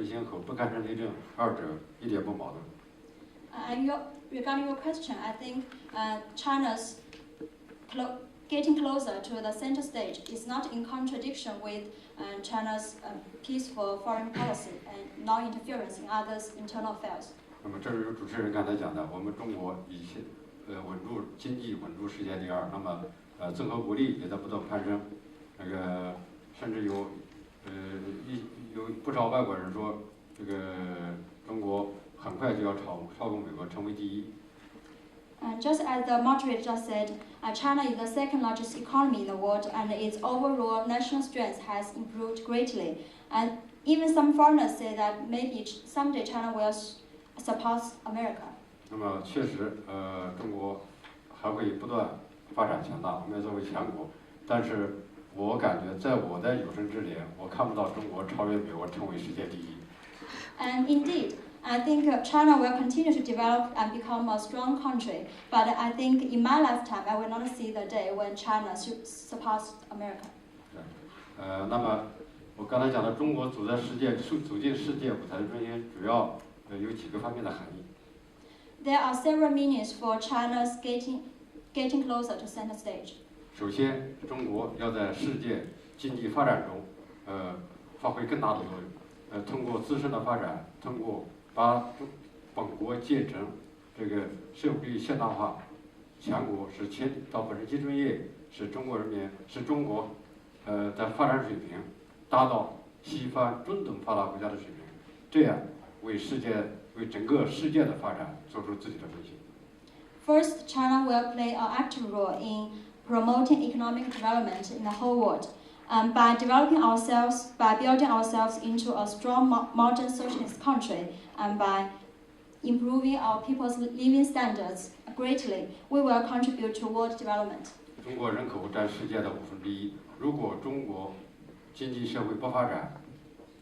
心和不干涉内政二者一点不矛盾。Regarding your question, I think China's getting closer to the center stage is not in contradiction with China's peaceful foreign policy and non-interference in others' internal affairs. 那么，正如主持人刚才讲的，我们中国以前稳住经济，稳住世界第二。那么，综合国力也在不断攀升。那个甚至有不少外国人说，这个中国很快就要超过美国，成为第一。Just as the moderator just said, China is the second largest economy in the world, and its overall national strength has improved greatly. And even some foreigners say that maybe someday China will surpass America. 那么确实，中国还会不断发展强大，我们要作为强国。但是我感觉，在我的有生之年，我看不到中国超越美国，成为世界第一。And indeed, I think China will continue to develop and become a strong country. But I think in my lifetime, I will not see the day when China surpassed America. 那么我刚才讲的中国走进世界舞台的中心，主要有几个方面的含义。There are several meanings for China's getting closer to center stage. 首先，中国要在世界经济发展中，发挥更大的作用。通过自身的发展，通过把本国建成这个社会主义现代化强国，到本身基准业，使中国的发展水平达到西方中等发达国家的水平，这样为整个世界的发展做出自己的贡献。First, China will play an active role in promoting economic development in the whole world. By developing ourselves, by building ourselves into a strong modern socialist country, and by improving our people's living standards greatly, we will contribute toward development. 中国人口占世界的1/5，如果中国经济社会不发展，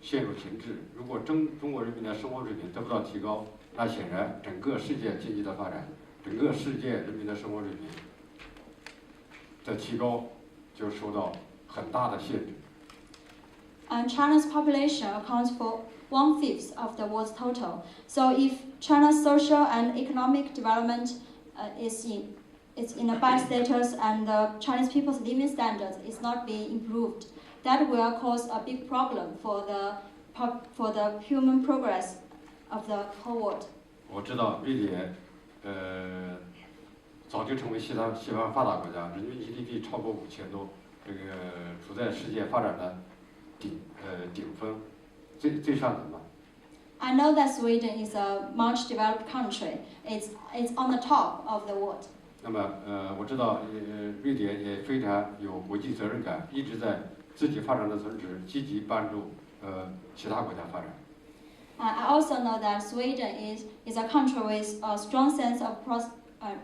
陷入停滞，如果中国人民的生活水平得不到提高，那显然整个世界经济的发展，整个世界人民的生活水平的提高就受到很大的限制。And China's population accounts for 1/5 of the world's total. So if China's social and economic development is in a bad status and the Chinese people's living standards is not being improved, that will cause a big problem for the human progress of the whole world. 我知道瑞典，早就成为西方发达国家，人均 GDP 超过5000多，这个处在世界发展的顶峰，最上层吧。I know that Sweden is a much developed country. It's on the top of the world. 那么我知道瑞典也非常有国际责任感，一直在自己发展的同时积极帮助其他国家发展。I also know that Sweden is a country with a strong sense of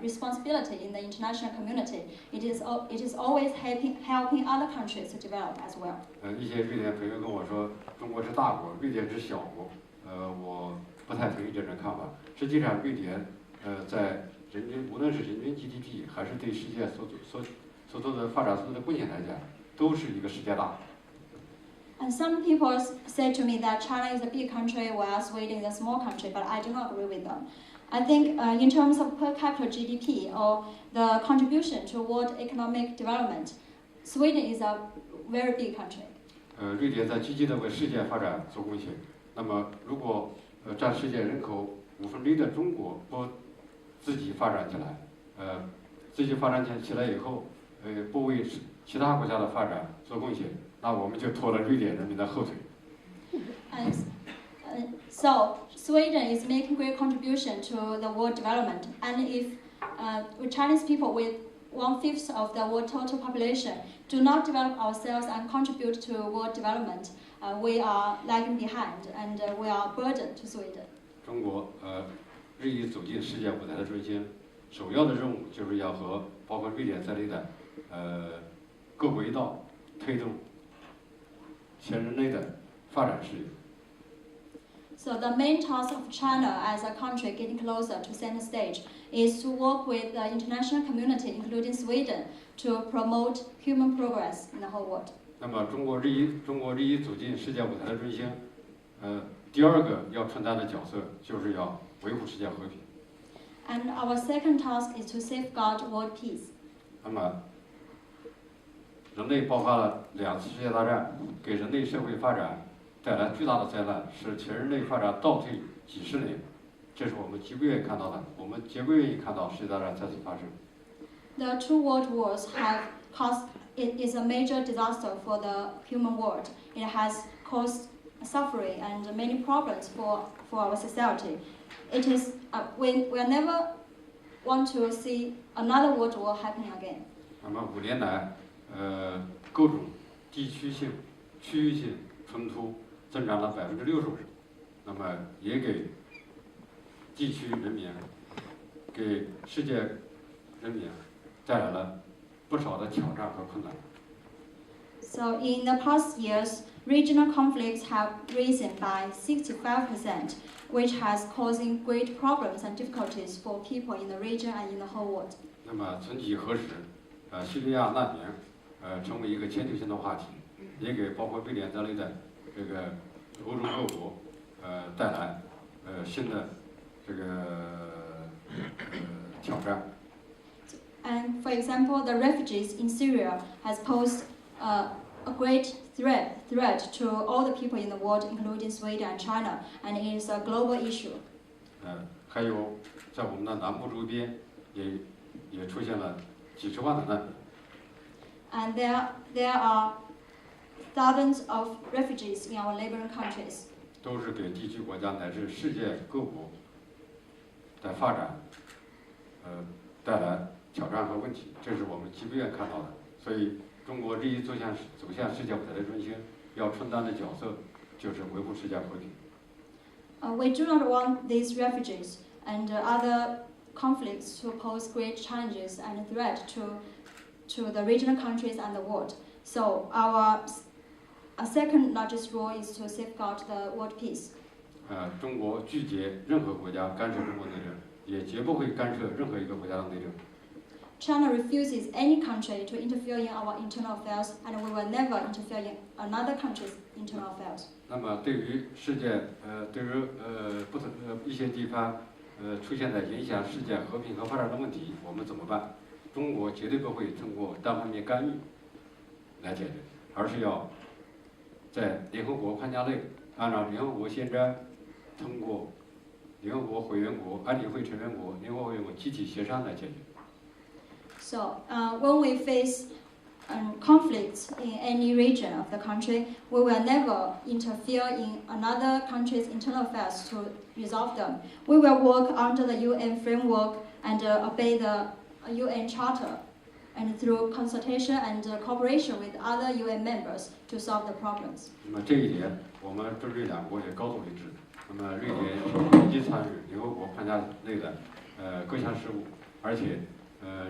responsibility in the international community. It is always helping other countries to develop as well. 一些瑞典朋友跟我说，中国是大国，瑞典是小国。我不太同意这种看法。实际上，瑞典在无论是人均 GDP 还是对世界所做的发展所做的贡献来讲，都是一个世界大国。And some people say to me that China is a big country while Sweden is a small country, but I do not agree with them. I think in terms of per capita GDP or the contribution toward economic development, Sweden is a very big country. 瑞典在积极的为世界发展做贡献。那么，如果占世界人口1/5的中国不自己发展起来，自己发展起来以后，不为其他国家的发展做贡献，那我们就拖了瑞典人民的后腿。So Sweden is making great contribution to the world development, and if Chinese people with 1/5 of the world total population do not develop ourselves and contribute to world development, we are lagging behind, and we are a burden to Sweden. 中国日益走进世界舞台的中心，首要的任务就是要和包括瑞典在内的各国一道推动全人类的发展事业。So the main task of China as a country getting closer to center stage is to work with the international community, including Sweden, to promote human progress in the whole world. 那么中国日益走进世界舞台的中心，第二个要承担的角色就是要维护世界和平。And our second task is to safeguard world peace. 那么，人类爆发了2次世界大战，给人类社会发展带来巨大的灾难，使全人类发展倒退几十年，这是我们极不愿意看到的。我们绝不愿意看到世界大战再次发生。The two world wars have caused, it is a major disaster for the human world. It has caused suffering and many problems for our society. It is, we never want to see another world war happening again. 那么5年来，各种地区性、区域性冲突增长了65%，那么也给地区人民、给世界人民带来了不少的挑战和困难。So in the past years, regional conflicts have risen by 65%, which has causing great problems and difficulties for people in the region and in the whole world. 那么曾几何时，叙利亚难民，成为一个全球性的话题，也给包括瑞典在内的这个欧洲各国，带来新的这个挑战。And for example, the refugees in Syria has posed a great threat to all the people in the world, including Sweden and China, and it is a global issue. 还有在我们的南部周边也出现了几十万的难民。And there are thousands of refugees in our neighboring countries. 都是给地区国家乃至世界各国的发展，带来挑战和问题，这是我们极不愿看到的。所以，中国日益走向世界舞台的中心，要承担的角色就是维护世界和平。We do not want these refugees and other conflicts to pose great challenges and threat to the regional countries and the world. So our second largest role is to safeguard the world peace. 中国拒绝任何国家干涉中国内政，也绝不会干涉任何一个国家的内政。China refuses any country to interfere in our internal affairs, and we will never interfere in another country's internal affairs. 那么，对于世界，对于不同一些地方，出现的影响世界和平和发展的问题，我们怎么办？中国绝对不会通过单方面干预来解决，而是要在联合国框架内，按照联合国宪章，通过联合国会员国、安理会成员国、联合国会员国集体协商来解决。So when we face conflicts in any region of the country, we will never interfere in another country's internal affairs to resolve them. We will work under the UN framework and obey the UN Charter, and through consultation and cooperation with other UN members to solve the problems. 那么这一点，我们中瑞两国也高度一致。那么瑞典积极参与联合国框架内的各项事务，而且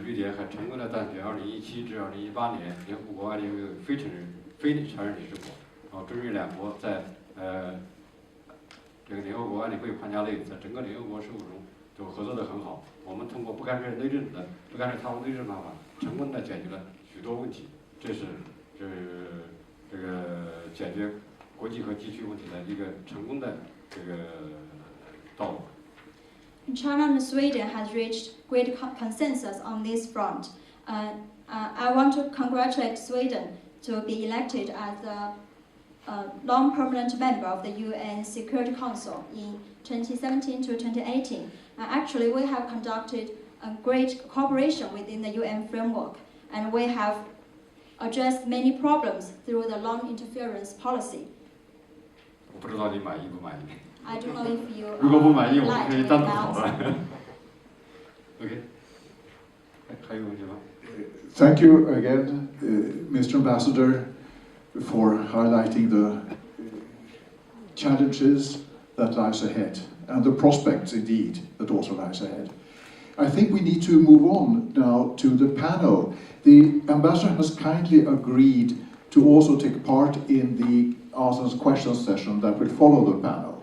瑞典还成功的当选2017至2018年联合国安理会非常任理事国。然后中瑞两国在这个联合国安理会框架内，在整个联合国事务中都合作得很好。我们通过不干涉他国内政方法，成功的解决了许多问题。这是这个解决国际和地区问题的一个成功的这个道路。China and Sweden has reached great consensus on this front. I want to congratulate Sweden to be elected as the non-permanent member of the UN Security Council in 2017 to 2018. Actually, we have conducted a great cooperation within the UN framework, and we have addressed many problems through the non-interference policy. 我不知道你满意不满意。 I don't know if you 如果不满意，我们 like 可以 it 单独 or 讨 not. 论。OK， 还有问题吗？ Thank you again, Mr. Ambassador, for highlighting the challenges that lies ahead and the prospects indeed that also lies ahead. I think we need to move on now to the panel. The ambassador has kindly agreed to also take part in the answers and questions session that will follow the panel.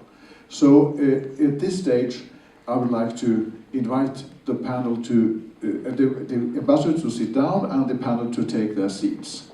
So at this stage, I would like to invite the panel to the ambassador to sit down and the panel to take their seats.